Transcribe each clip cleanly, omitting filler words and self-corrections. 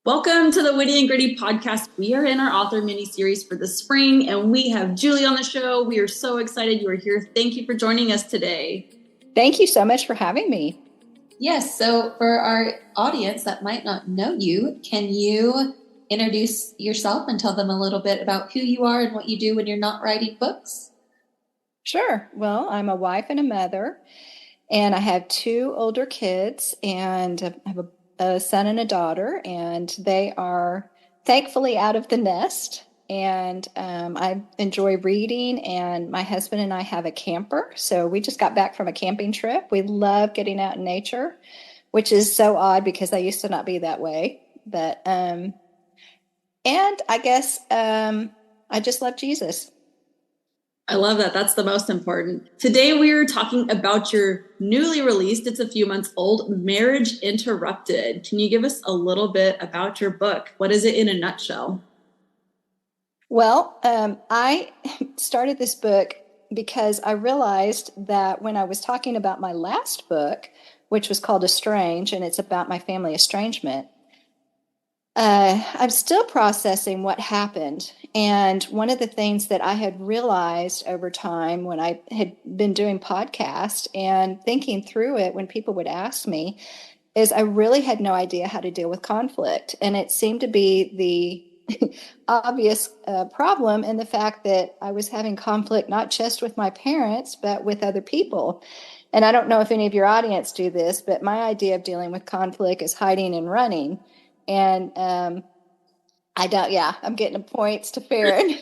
Welcome to the Witty and Gritty podcast. We are in our author mini-series for the spring, and we have Julie on the show. We are so excited you are here. Thank you for joining us today. Thank you so much for having me. Yes, so for our audience that might not know you, can you introduce yourself and tell them a little bit about who you are and what you do when you're not writing books? Sure. Well, I'm a wife and a mother, and I have two older kids, and I have a son and a daughter, and they are thankfully out of the nest. And I enjoy reading, and my husband and I have a camper. So we just got back from a camping trip. We love getting out in nature, which is so odd because I used to not be that way. But, and I guess I just love Jesus. I love that. That's the most important. Today we are talking about your newly released, it's a few months old, Marriage Interrupted. Can you give us a little bit about your book? What is it in a nutshell? Well, I started this book because I realized that when I was talking about my last book, which was called Estranged, and it's about my family estrangement, I'm still processing what happened. And one of the things that I had realized over time when I had been doing podcasts and thinking through it when people would ask me is I really had no idea how to deal with conflict. And it seemed to be the obvious problem in the fact that I was having conflict not just with my parents, but with other people. And I don't know if any of your audience do this, but my idea of dealing with conflict is hiding and running. And I'm getting points to Farron.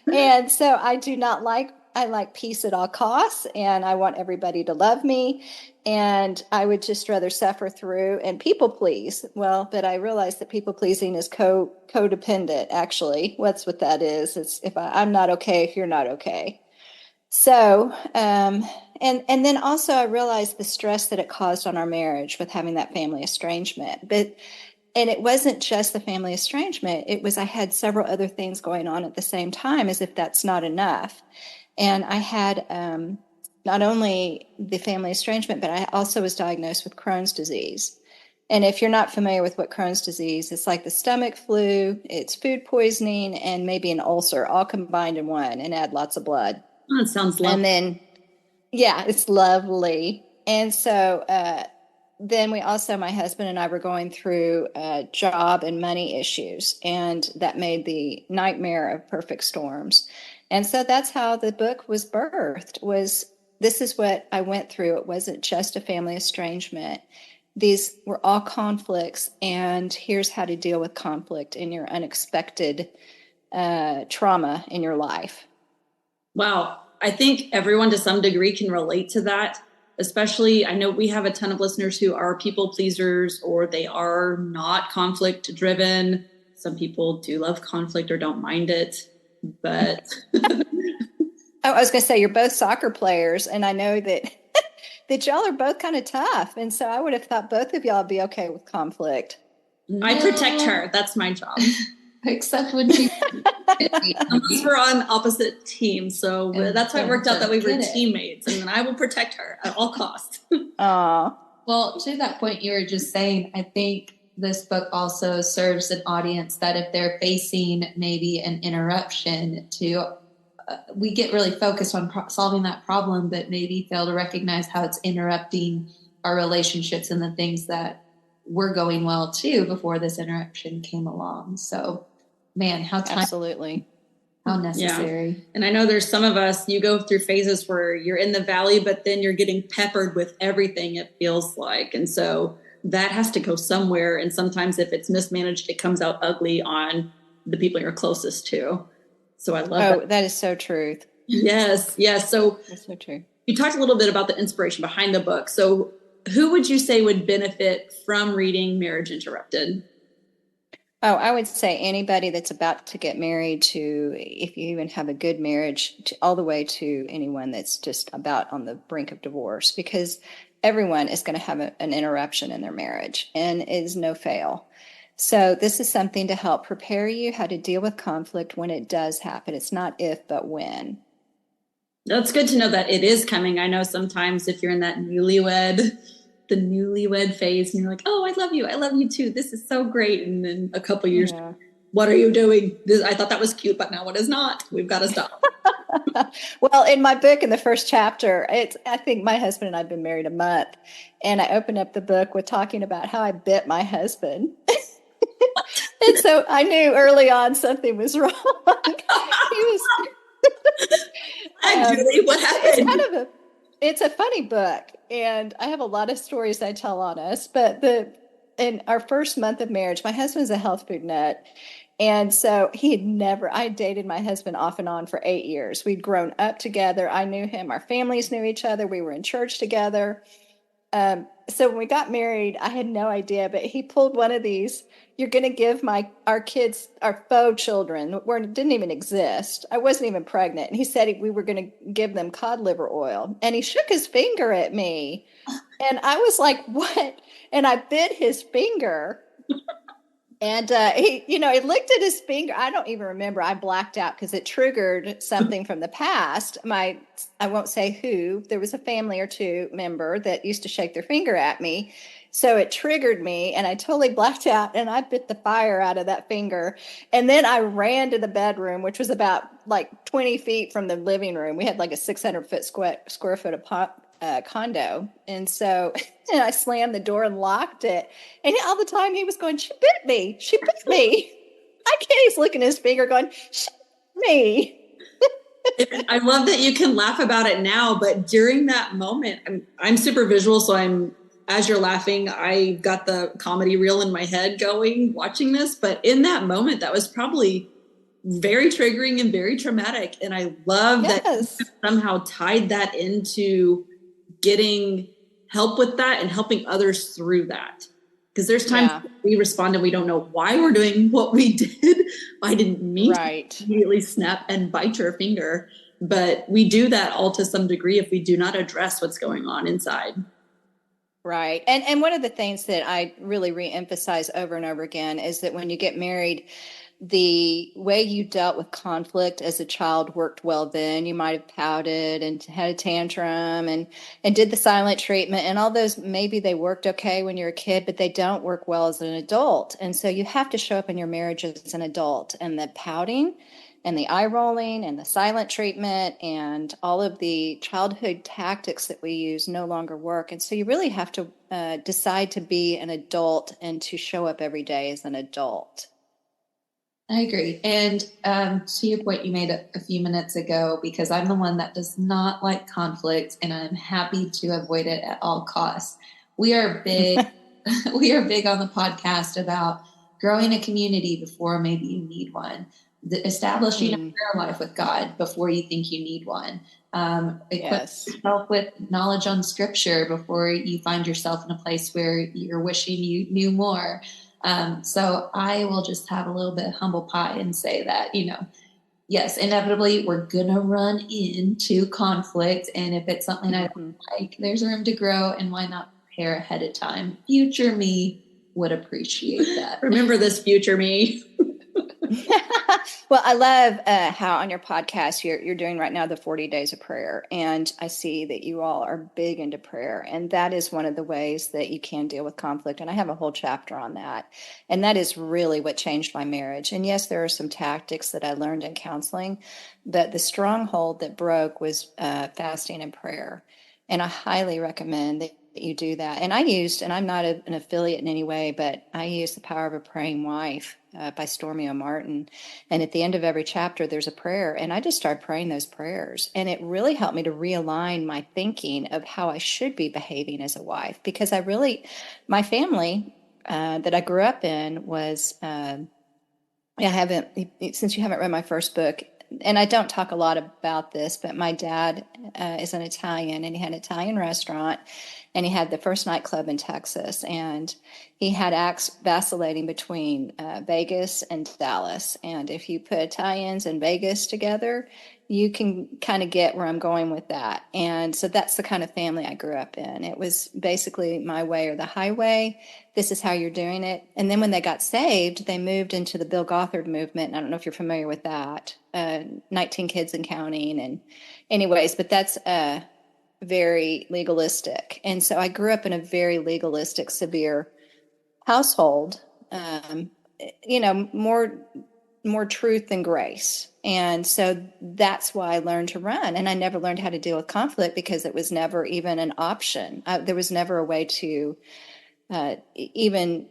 And so I like peace at all costs, and I want everybody to love me. And I would just rather suffer through and people please. Well, but I realized that people pleasing is codependent, actually. That's what that is. It's if I'm not okay, if you're not okay. So, and then also I realized the stress that it caused on our marriage with having that family estrangement. And it wasn't just the family estrangement. It was I had several other things going on at the same time, as if that's not enough. And I had not only the family estrangement, but I also was diagnosed with Crohn's disease. And if you're not familiar with what Crohn's disease, it's like the stomach flu, it's food poisoning, and maybe an ulcer, all combined in one, and add lots of blood. Oh, it sounds lovely. And then, yeah, it's lovely. And so then my husband and I were going through job and money issues, and that made the nightmare of perfect storms. And so that's how the book was birthed, this is what I went through. It wasn't just a family estrangement. These were all conflicts, and here's how to deal with conflict in your unexpected trauma in your life. Wow. I think everyone to some degree can relate to that. Especially, I know we have a ton of listeners who are people pleasers or they are not conflict driven. Some people do love conflict or don't mind it, but. I was going to say, you're both soccer players, and I know that that y'all are both kind of tough. And so I would have thought both of y'all would be okay with conflict. No. I protect her. That's my job. Except when she unless we're on opposite teams, so that's why it worked out that we were teammates, and then I will protect her at all costs. Well, to that point you were just saying, I think this book also serves an audience that if they're facing maybe an interruption we get really focused on solving that problem, but maybe fail to recognize how it's interrupting our relationships and the things that were going well too before this interruption came along. So man, absolutely. How necessary. Yeah. And I know there's some of us, you go through phases where you're in the valley, but then you're getting peppered with everything, it feels like. And so that has to go somewhere. And sometimes if it's mismanaged, it comes out ugly on the people you're closest to. So I love that. That is so true. Yes. Yes. So that's so true. You talked a little bit about the inspiration behind the book. So who would you say would benefit from reading Marriage Interrupted? Oh, I would say anybody that's about to get married to, if you even have a good marriage, all the way to anyone that's just about on the brink of divorce, because everyone is going to have an interruption in their marriage, and it is no fail. So this is something to help prepare you how to deal with conflict when it does happen. It's not if, but when. That's good to know that it is coming. I know sometimes if you're in that newlywed the newlywed phase and you're like, oh, I love you too. This is so great. And then a couple years, what are you doing? I thought that was cute, but now it is not. We've got to stop. Well, in my book, in the first chapter, I think my husband and I've been married a month, and I opened up the book with talking about how I bit my husband. And so I knew early on something was wrong. Julie, what happened? It's a funny book, and I have a lot of stories I tell on us, but in our first month of marriage, my husband's a health food nut. And so I dated my husband off and on for 8 years. We'd grown up together. I knew him. Our families knew each other. We were in church together. So when we got married, I had no idea, but he pulled one of these. You're going to give our kids, our faux children, didn't even exist. I wasn't even pregnant. And he said we were going to give them cod liver oil. And he shook his finger at me. And I was like, what? And I bit his finger. And he looked at his finger. I don't even remember. I blacked out because it triggered something from the past. I won't say who. There was a family or two member that used to shake their finger at me. So it triggered me, and I totally blacked out, and I bit the fire out of that finger. And then I ran to the bedroom, which was about like 20 feet from the living room. We had like a 600-foot square foot of condo. And so and I slammed the door and locked it. And all the time he was going, she bit me. She bit me. He's looking at his finger going, she bit me. I love that you can laugh about it now, but during that moment, I'm super visual. So as you're laughing, I got the comedy reel in my head going, watching this. But in that moment, that was probably very triggering and very traumatic. And I love that you somehow tied that into getting help with that and helping others through that. Because there's times we respond and we don't know why we're doing what we did. I didn't mean to immediately snap and bite your finger. But we do that all to some degree if we do not address what's going on inside. Right. And one of the things that I really reemphasize over and over again is that when you get married, the way you dealt with conflict as a child worked well then. You might have pouted and had a tantrum and did the silent treatment, and all those, maybe they worked okay when you're a kid, but they don't work well as an adult. And so you have to show up in your marriage as an adult, and the pouting and the eye rolling and the silent treatment and all of the childhood tactics that we use no longer work. And so you really have to decide to be an adult and to show up every day as an adult. I agree. And to your point you made a few minutes ago, because I'm the one that does not like conflict and I'm happy to avoid it at all costs. We are big on the podcast about growing a community before maybe you need one. Establishing a prayer life with God before you think you need one. Equip yourself with knowledge on scripture before you find yourself in a place where you're wishing you knew more. So I will just have a little bit of humble pie and say that, yes, inevitably we're going to run into conflict. And if it's something I don't like, there's room to grow, and why not prepare ahead of time? Future me would appreciate that. Remember this, future me. Well, I love how on your podcast you're doing right now the 40 days of prayer. And I see that you all are big into prayer. And that is one of the ways that you can deal with conflict. And I have a whole chapter on that. And that is really what changed my marriage. And yes, there are some tactics that I learned in counseling, but the stronghold that broke was fasting and prayer. And I highly recommend that you do that. And I'm not an affiliate in any way, but I use The Power of a Praying Wife by Stormy O. Martin. And at the end of every chapter, there's a prayer. And I just started praying those prayers. And it really helped me to realign my thinking of how I should be behaving as a wife. Because my family that I grew up in was, since you haven't read my first book, and I don't talk a lot about this, but my dad is an Italian, and he had an Italian restaurant, and he had the first nightclub in Texas, and he had acts vacillating between Vegas and Dallas. And if you put Italians and Vegas together, you can kind of get where I'm going with that. And so that's the kind of family I grew up in. It was basically my way or the highway. This is how you're doing it. And then when they got saved, they moved into the Bill Gothard movement. I don't know if you're familiar with that, 19 Kids and Counting. And anyways, but that's very legalistic. And so I grew up in a very legalistic, severe household, more truth than grace. And so that's why I learned to run. And I never learned how to deal with conflict because it was never even an option. There was never a way to even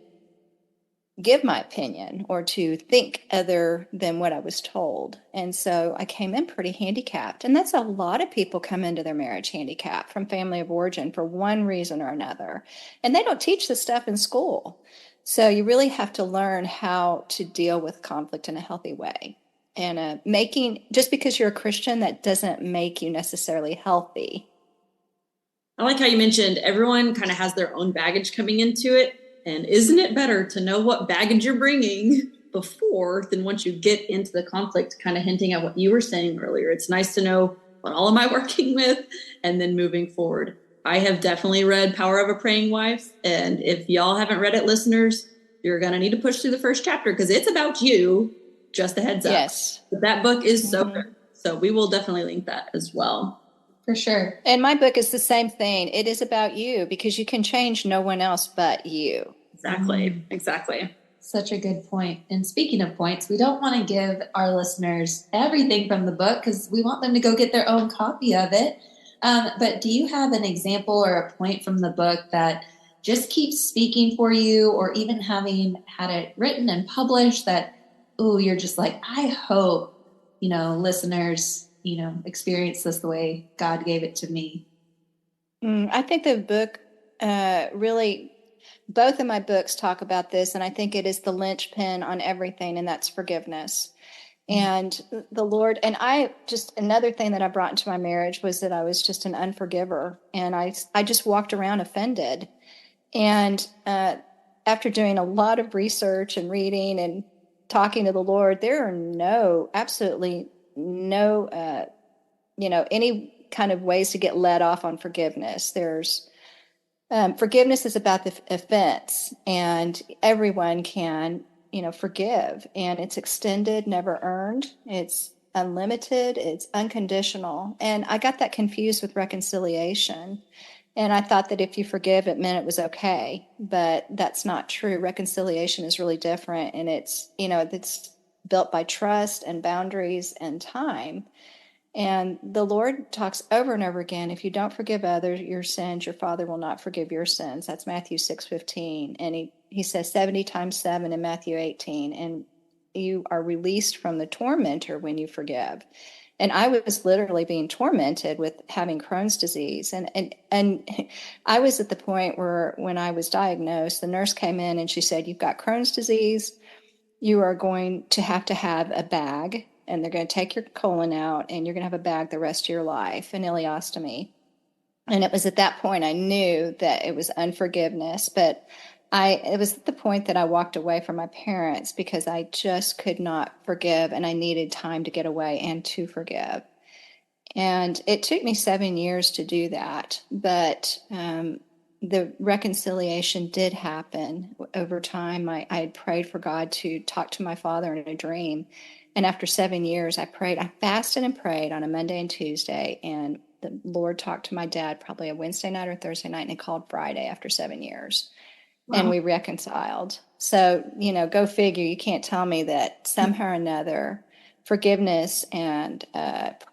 give my opinion or to think other than what I was told. And so I came in pretty handicapped. And that's a lot of people come into their marriage handicapped from family of origin for one reason or another. And they don't teach this stuff in school. So you really have to learn how to deal with conflict in a healthy way. And just because you're a Christian, that doesn't make you necessarily healthy. I like how you mentioned everyone kind of has their own baggage coming into it. And isn't it better to know what baggage you're bringing before than once you get into the conflict, kind of hinting at what you were saying earlier? It's nice to know what all am I working with and then moving forward. I have definitely read Power of a Praying Wife. And if y'all haven't read it, listeners, you're going to need to push through the first chapter because it's about you. Just a heads up. Yes. But that book is so good. So we will definitely link that as well. For sure. And my book is the same thing. It is about you because you can change no one else but you. Exactly. Such a good point. And speaking of points, we don't want to give our listeners everything from the book because we want them to go get their own copy of it. But do you have an example or a point from the book that just keeps speaking for you, or even having had it written and published that, you're just like, I hope, listeners experience this the way God gave it to me? I think the book really, both of my books talk about this, and I think it is the linchpin on everything, and that's forgiveness. And the Lord, and another thing that I brought into my marriage was that I was just an unforgiver, and I just walked around offended. And after doing a lot of research and reading and talking to the Lord, there are absolutely no, any kind of ways to get let off on forgiveness. Forgiveness is about the offense, and everyone can, forgive, and it's extended, never earned. It's unlimited. It's unconditional. And I got that confused with reconciliation. And I thought that if you forgive, it meant it was okay, but that's not true. Reconciliation is really different, and it's built by trust and boundaries and time. And the Lord talks over and over again, if you don't forgive others your sins, your Father will not forgive your sins. That's Matthew 6:15. And he says 70 times 7 in Matthew 18. And you are released from the tormentor when you forgive. And I was literally being tormented with having Crohn's disease. And I was at the point where when I was diagnosed, the nurse came in and she said, you've got Crohn's disease. You are going to have a bag, and they're going to take your colon out, and you're going to have a bag the rest of your life, an ileostomy. And it was at that point I knew that it was unforgiveness, but it was at the point that I walked away from my parents because I just could not forgive, and I needed time to get away and to forgive. And it took me 7 years to do that, but the reconciliation did happen over time. I had prayed for God to talk to my father in a dream. And after 7 years, I fasted and prayed on a Monday and Tuesday. And the Lord talked to my dad probably a Wednesday night or Thursday night, and he called Friday after 7 years. Wow. And we reconciled. So, go figure. You can't tell me that somehow or another forgiveness and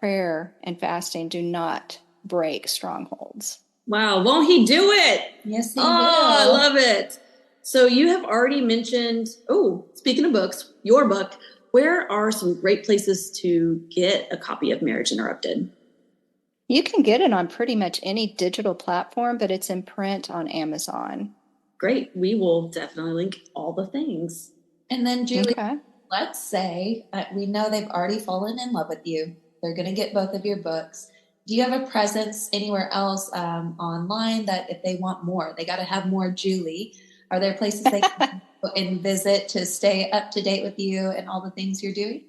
prayer and fasting do not break strongholds. Wow, won't he do it? Yes, he will. I love it. So you have already mentioned, speaking of books, your book, where are some great places to get a copy of Marriage Interrupted? You can get it on pretty much any digital platform, but it's in print on Amazon. Great. We will definitely link all the things. And then, Julie, okay. Let's say we know they've already fallen in love with you. They're going to get both of your books. Do you have a presence anywhere else online that if they want more, they got to have more Julie? Are there places they can go and visit to stay up to date with you and all the things you're doing?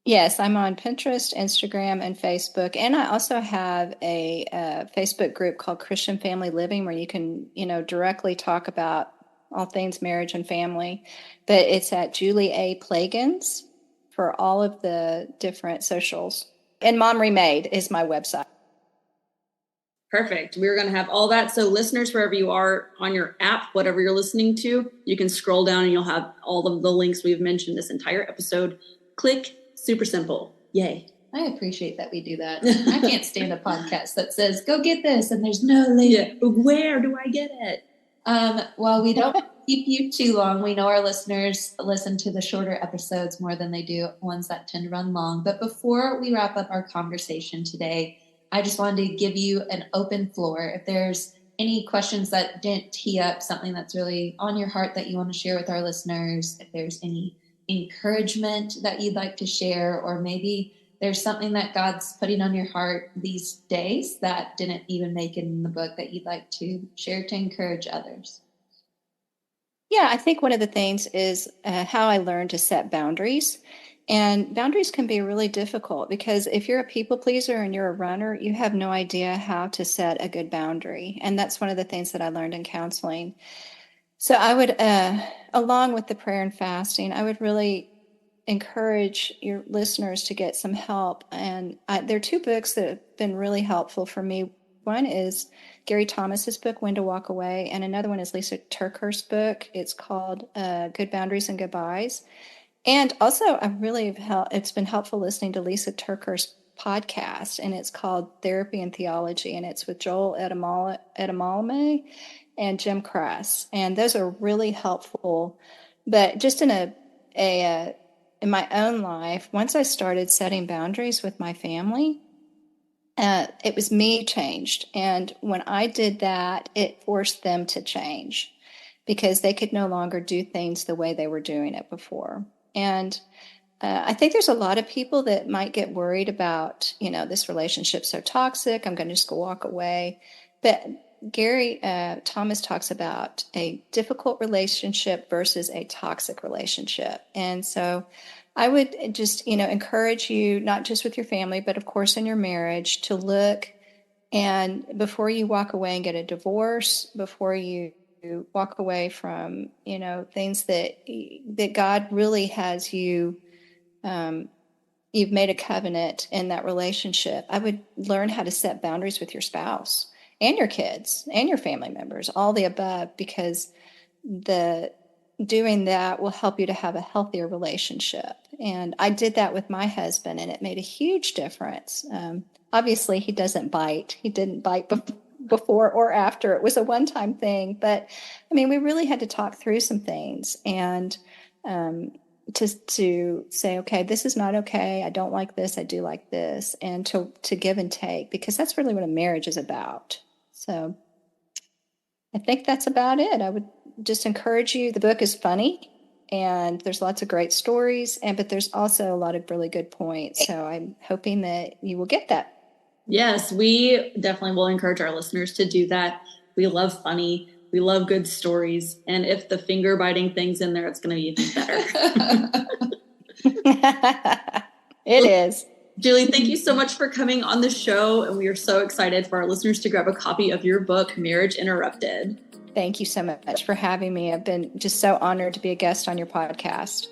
Yes, I'm on Pinterest, Instagram, and Facebook. And I also have a Facebook group called Christian Family Living where you can, directly talk about all things marriage and family. But it's at Julie A. Plagens for all of the different socials. And Mom Remade is my website. Perfect. We're going to have all that. So listeners, wherever you are on your app, whatever you're listening to, you can scroll down and you'll have all of the links we've mentioned this entire episode. Click. Super simple. Yay. I appreciate that we do that. I can't stand a podcast that says, go get this, and there's no link. Yeah. Where do I get it? Well, we don't keep you too long. We know our listeners listen to the shorter episodes more than they do ones that tend to run long. But before we wrap up our conversation today, I just wanted to give you an open floor. If there's any questions that didn't tee up, something that's really on your heart that you want to share with our listeners, if there's any encouragement that you'd like to share, or maybe there's something that God's putting on your heart these days that didn't even make it in the book that you'd like to share to encourage others. Yeah, I think one of the things is how I learned to set boundaries. And boundaries can be really difficult because if you're a people pleaser and you're a runner, you have no idea how to set a good boundary. And that's one of the things that I learned in counseling. So I would, along with the prayer and fasting, I would really encourage your listeners to get some help. And there are two books that have been really helpful for me. One is Gary Thomas's book, When to Walk Away, and another one is Lisa TerKeurst's book. It's called Good Boundaries and Goodbyes. And also, it's been helpful listening to Lisa TerKeurst's podcast, and it's called Therapy and Theology, and it's with Joel Edamame and Jim Kress. And those are really helpful. But just in my own life, once I started setting boundaries with my family, it was me changed. And when I did that, it forced them to change because they could no longer do things the way they were doing it before. And I think there's a lot of people that might get worried about, this relationship's so toxic, I'm going to just go walk away. But Gary Thomas talks about a difficult relationship versus a toxic relationship. And so I would just, encourage you, not just with your family, but of course in your marriage, to look, and before you walk away and get a divorce, before you walk away from, things that God really has you've made a covenant in that relationship, I would learn how to set boundaries with your spouse and your kids and your family members, all the above, because doing that will help you to have a healthier relationship. And I did that with my husband, and it made a huge difference. Obviously, he doesn't bite. He didn't bite before or after. It was a one-time thing. But, we really had to talk through some things and to say, okay, this is not okay. I don't like this. I do like this. And to give and take, because that's really what a marriage is about. So I think that's about it. I would just encourage you. The book is funny, and there's lots of great stories, but there's also a lot of really good points. So I'm hoping that you will get that. Yes, we definitely will encourage our listeners to do that. We love funny. We love good stories. And if the finger biting thing's in there, it's going to be even better. It is. Julie, thank you so much for coming on the show. And we are so excited for our listeners to grab a copy of your book, Marriage Interrupted. Thank you so much for having me. I've been just so honored to be a guest on your podcast.